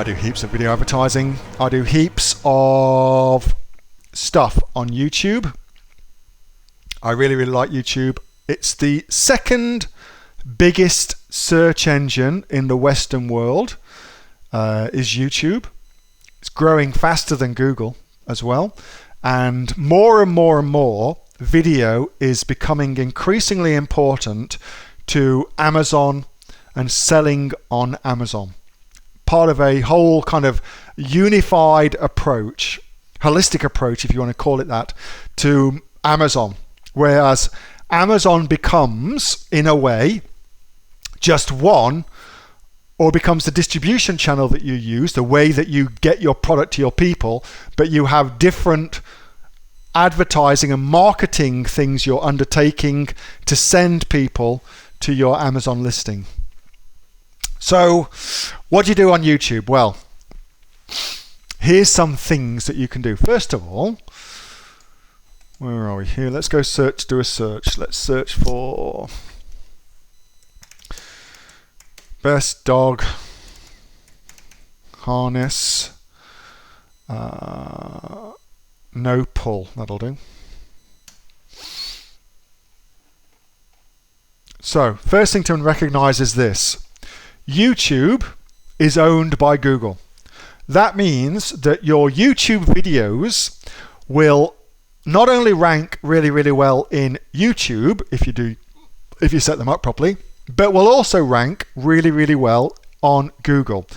I do heaps of video advertising. I do heaps of stuff on YouTube. I really, really like YouTube. It's the second biggest search engine in the Western world, is YouTube. It's growing faster than Google as well. And more and more and more, video is becoming increasingly important to Amazon and selling on Amazon. Part of a whole kind of unified approach, holistic approach, if you want to call it that, to Amazon. Whereas Amazon becomes, in a way, just one, or becomes the distribution channel that you use, the way that you get your product to your people, but you have different advertising and marketing things you're undertaking to send people to your Amazon listing. So what do you do on YouTube? Well, here's some things that you can do. First of all, where are we here? Let's go search, do a search. Let's search for best dog harness, no pull, that'll do. So first thing to recognize is this: YouTube is owned by Google. That means that your YouTube videos will not only rank really, really well in YouTube if you set them up properly, but will also rank really, really well on Google.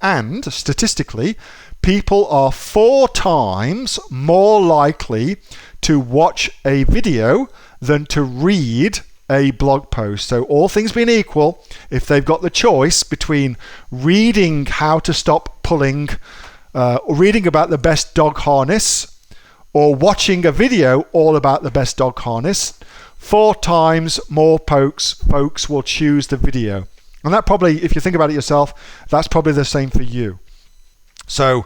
And statistically, people are 4 times more likely to watch a video than to read a blog post. So all things being equal, if they've got the choice between reading how to stop pulling, reading about the best dog harness, or watching a video all about the best dog harness, 4 times more folks will choose the video. And that probably, if you think about it yourself, that's probably the same for you. So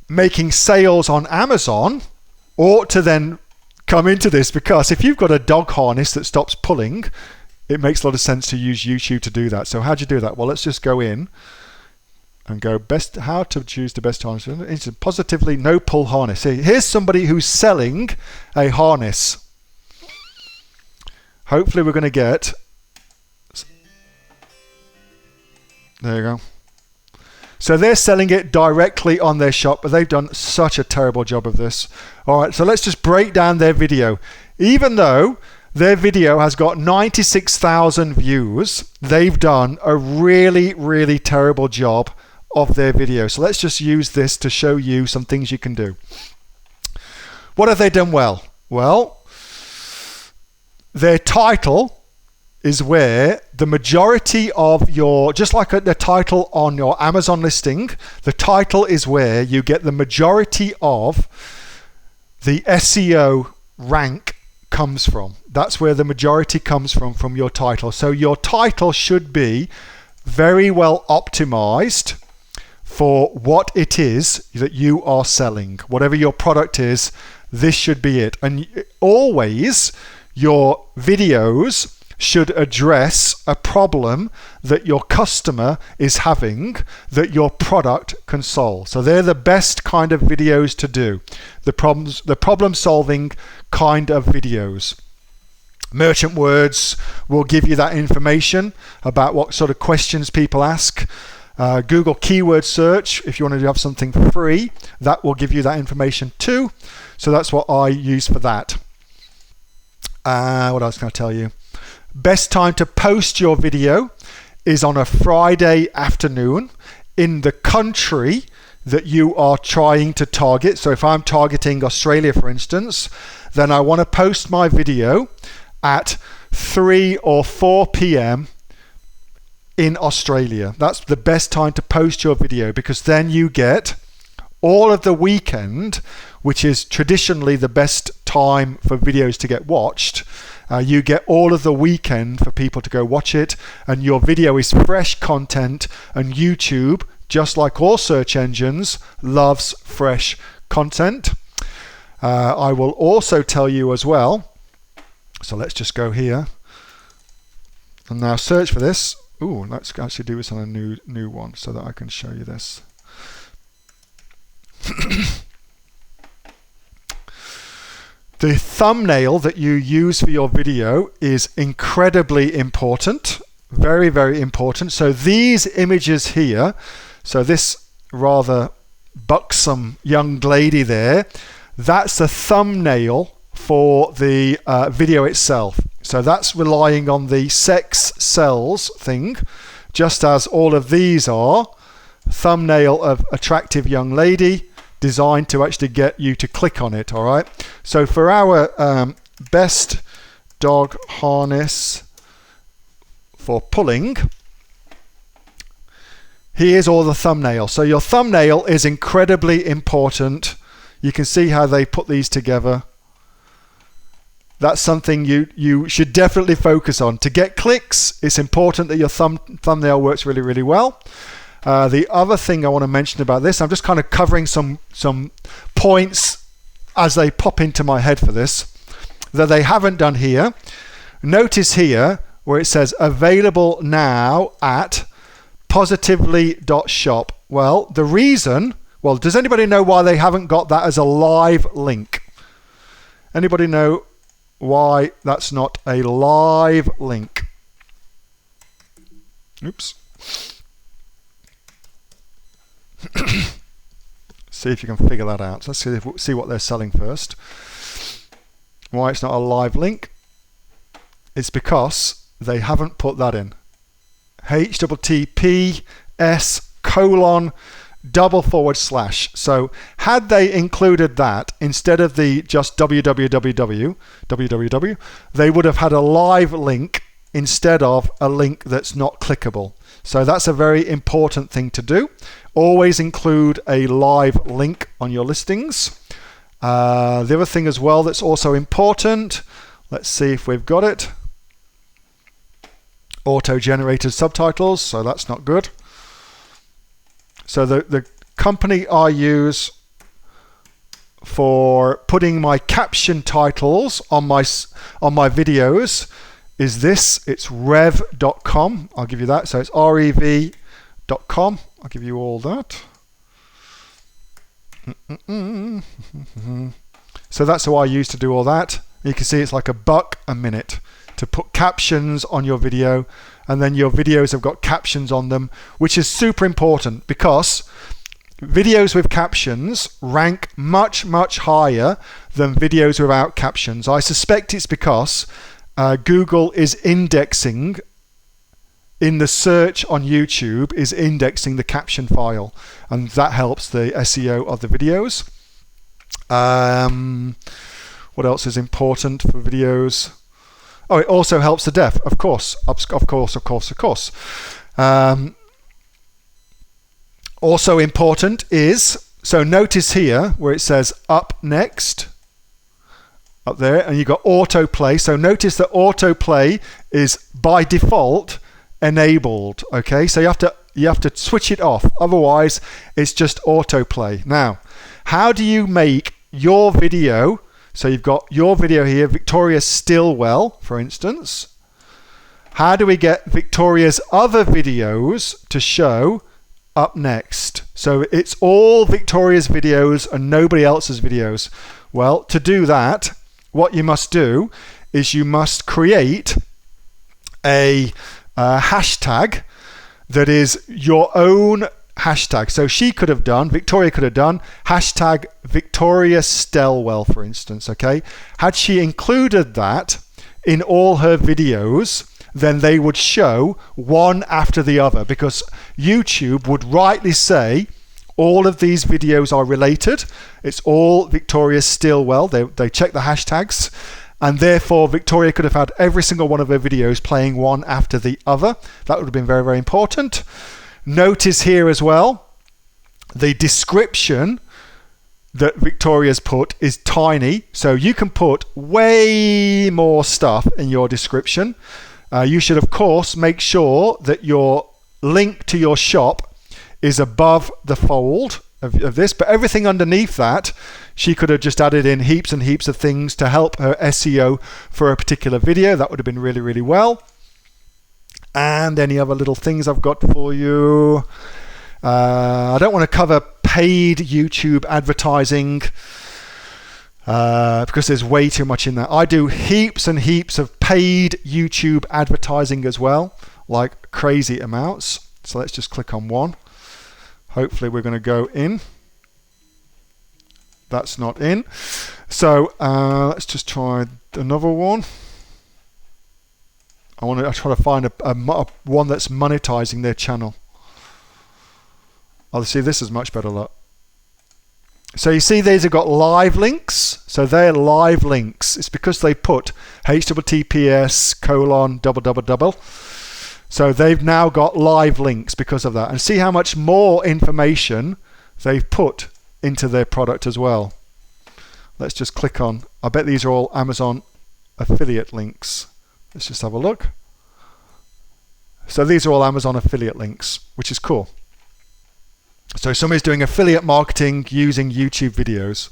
making sales on Amazon ought to then come into this, because if you've got a dog harness that stops pulling, it makes a lot of sense to use YouTube to do that. So how do you do that? Well, let's just go in and go how to choose the best harness. It's positively no pull harness. Here's somebody who's selling a harness. Hopefully we're going to get, there you go. So they're selling it directly on their shop, but they've done such a terrible job of this. All right, so let's just break down their video. Even though their video has got 96,000 views, they've done a really, really terrible job of their video. So let's just use this to show you some things you can do. What have they done well? Well, their title is where the majority of your, just like the title on your Amazon listing, the title is where you get the majority of the SEO rank comes from. That's where the majority comes from your title. So your title should be very well optimized for what it is that you are selling. Whatever your product is, this should be it. And always your videos should address a problem that your customer is having that your product can solve. So they're the best kind of videos to do. The problem solving kind of videos. Merchant Words will give you that information about what sort of questions people ask. Google keyword search, if you want to have something free, that will give you that information too. So that's what I use for that. What else can I tell you? Best time to post your video is on a Friday afternoon in the country that you are trying to target. So if I'm targeting Australia, for instance, then I want to post my video at 3 or 4 p.m. in Australia. That's the best time to post your video, because then you get all of the weekend, which is traditionally the best time for videos to get watched. You get all of the weekend for people to go watch it, and your video is fresh content, and YouTube, just like all search engines, loves fresh content. I will also tell you as well, so let's just go here and now search for this. Ooh, let's actually do this on a new one so that I can show you this. The thumbnail that you use for your video is incredibly important, very, very important. So these images here, so this rather buxom young lady there, that's the thumbnail for the video itself. So that's relying on the sex sells thing, just as all of these are. Thumbnail of attractive young lady, designed to actually get you to click on it. All right, so for our best dog harness for pulling, here's all the thumbnail. So your thumbnail is incredibly important. You can see how they put these together. That's something you should definitely focus on. To get clicks, it's important that your thumbnail works really, really well. The other thing I want to mention about this, I'm just kind of covering some points as they pop into my head for this, that they haven't done here. Notice here where it says available now at positively.shop. Well, the reason, does anybody know why they haven't got that as a live link? Anybody know why that's not a live link? Oops. See if you can figure that out. Let's see what they're selling first. Why it's not a live link? It's because they haven't put that in. https:// So had they included that instead of the just www, they would have had a live link instead of a link that's not clickable. So that's a very important thing to do. Always include a live link on your listings. The other thing as well that's also important, let's see if we've got it. Auto-generated subtitles, so that's not good. So the company I use for putting my caption titles on my videos is this. It's rev.com. I'll give you that. So it's rev.com. I'll give you all that. So that's who I use to do all that. You can see it's like $1 a minute to put captions on your video, and then your videos have got captions on them, which is super important because videos with captions rank much, much higher than videos without captions. I suspect it's because Google is indexing in the search on YouTube, is indexing the caption file, and that helps the SEO of the videos. What else is important for videos? Oh, it also helps the deaf, of course. Also important is, so notice here where it says up next, up there, and you've got autoplay. So notice that autoplay is by default enabled. Okay, so you have to switch it off, otherwise it's just autoplay. Now, how do you make your video? So you've got your video here, Victoria Stilwell, for instance. How do we get Victoria's other videos to show up next? So it's all Victoria's videos and nobody else's videos. Well, to do that, what you must do is you must create a hashtag that is your own hashtag. So Victoria could have done hashtag Victoria Stilwell, for instance. Okay, had she included that in all her videos, then they would show one after the other, because YouTube would rightly say all of these videos are related. It's all Victoria Stilwell. They check the hashtags, and therefore Victoria could have had every single one of her videos playing one after the other. That would have been very, very important. Notice here as well, the description that Victoria's put is tiny, so you can put way more stuff in your description. You should, of course, make sure that your link to your shop is above the fold of this, but everything underneath that, she could have just added in heaps and heaps of things to help her SEO for a particular video. That would have been really, really well. and any other little things I've got for you. I don't want to cover paid YouTube advertising because there's way too much in there. I do heaps and heaps of paid YouTube advertising as well, like crazy amounts. So let's just click on one. Hopefully we're going to go in. That's not in. So let's just try another one. I try to find a one that's monetizing their channel. Oh, see, this is much better luck. So you see these have got live links. So they're live links. It's because they put https://. So they've now got live links because of that. And see how much more information they've put into their product as well. Let's just click on, I bet these are all Amazon affiliate links. Let's just have a look. So these are all Amazon affiliate links, which is cool. So somebody's doing affiliate marketing using YouTube videos.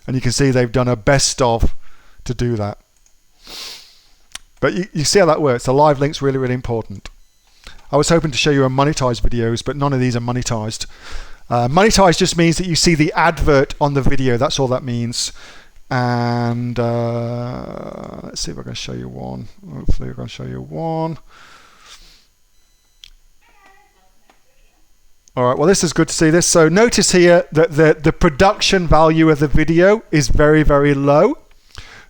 And you can see they've done a best of to do that. But you see how that works. The live link's really, really important. I was hoping to show you a monetized videos, but none of these are monetized. Monetized just means that you see the advert on the video. That's all that means. And let's see if I can show you one. Hopefully I can show you one. All right, well, this is good to see this. So notice here that the production value of the video is very, very low.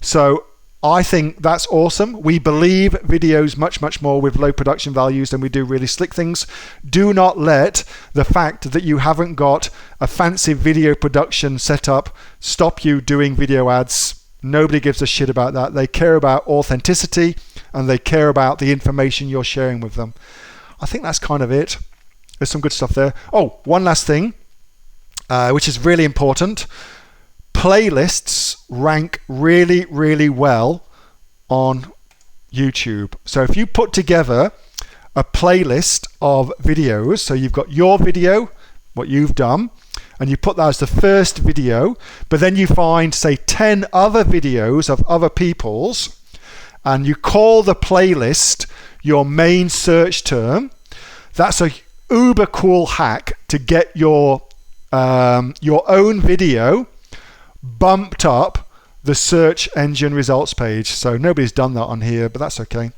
So I think that's awesome. We believe videos much, much more with low production values than we do really slick things. Do not let the fact that you haven't got a fancy video production set up stop you doing video ads. Nobody gives a shit about that. They care about authenticity and they care about the information you're sharing with them. I think that's kind of it. There's some good stuff there. Oh, one last thing, which is really important. Playlists rank really, really well on YouTube. So if you put together a playlist of videos, so you've got your video, what you've done, and you put that as the first video, but then you find, say, 10 other videos of other people's, and you call the playlist your main search term, that's a uber cool hack to get your own video bumped up the search engine results page. So nobody's done that on here, but that's okay.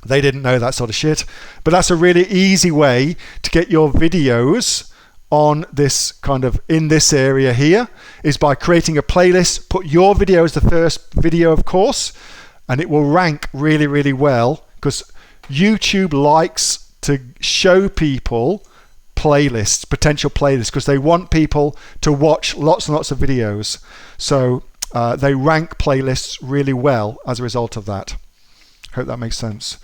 They didn't know that sort of shit. But that's a really easy way to get your videos on this kind of in this area here, is by creating a playlist. Put your video as the first video, of course, and it will rank really, really well because YouTube likes to show people playlists, potential playlists, because they want people to watch lots and lots of videos. So they rank playlists really well as a result of that. Hope that makes sense.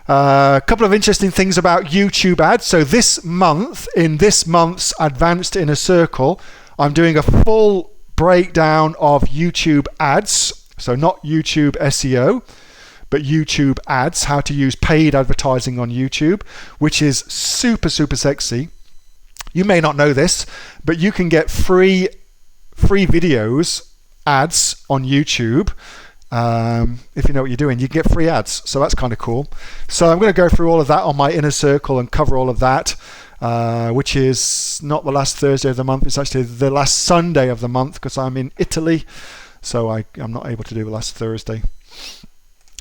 A couple of interesting things about YouTube ads. So this month, in this month's Advanced Inner Circle, I'm doing a full breakdown of YouTube ads. So not YouTube SEO, but YouTube ads, how to use paid advertising on YouTube, which is super, super sexy. You may not know this, but you can get free videos, ads on YouTube. If you know what you're doing, you can get free ads. So that's kind of cool. So I'm going to go through all of that on my Inner Circle and cover all of that, which is not the last Thursday of the month. It's actually the last Sunday of the month because I'm in Italy. So I'm not able to do the last Thursday.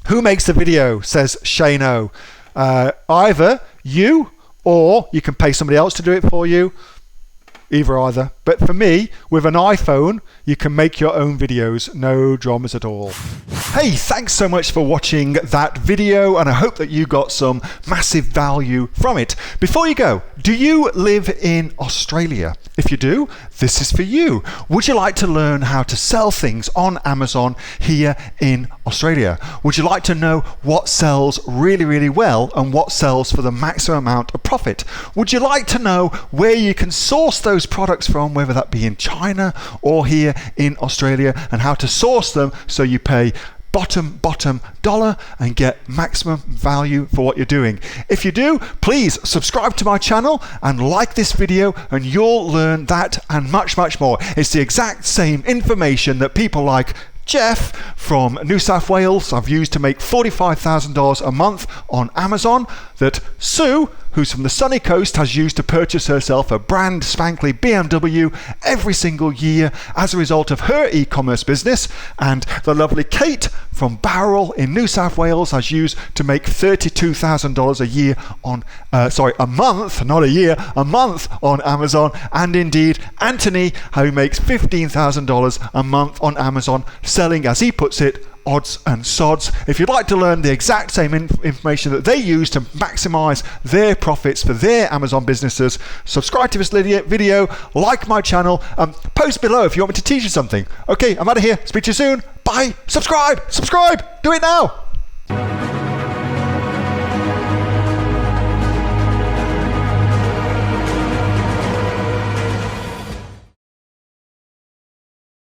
Who makes the video, says Shano. Either you, or you can pay somebody else to do it for you. Either. But for me, with an iPhone, you can make your own videos. No dramas at all. Hey, thanks so much for watching that video, and I hope that you got some massive value from it. Before you go, do you live in Australia? If you do, this is for you. Would you like to learn how to sell things on Amazon here in Australia? Would you like to know what sells really, really well and what sells for the maximum amount of profit? Would you like to know where you can source those products from, whether that be in China or here in Australia, and how to source them so you pay bottom dollar and get maximum value for what you're doing? If you do, please subscribe to my channel and like this video, and you'll learn that and much, much more. It's the exact same information that people like Jeff from New South Wales I've used to make $45,000 a month on Amazon that Sue, who's from the sunny coast, has used to purchase herself a brand spankly BMW every single year as a result of her e-commerce business, and the lovely Kate from Bowral in New South Wales has used to make $32,000 a year on, a month, not a year, a month on Amazon, and indeed Anthony, who makes $15,000 a month on Amazon, selling, as he puts it, odds and sods. If you'd like to learn the exact same information that they use to maximize their profits for their Amazon businesses, subscribe to this video, like my channel, post below if you want me to teach you something. Okay, I'm out of here. Speak to you soon. Bye. Subscribe. Do it now.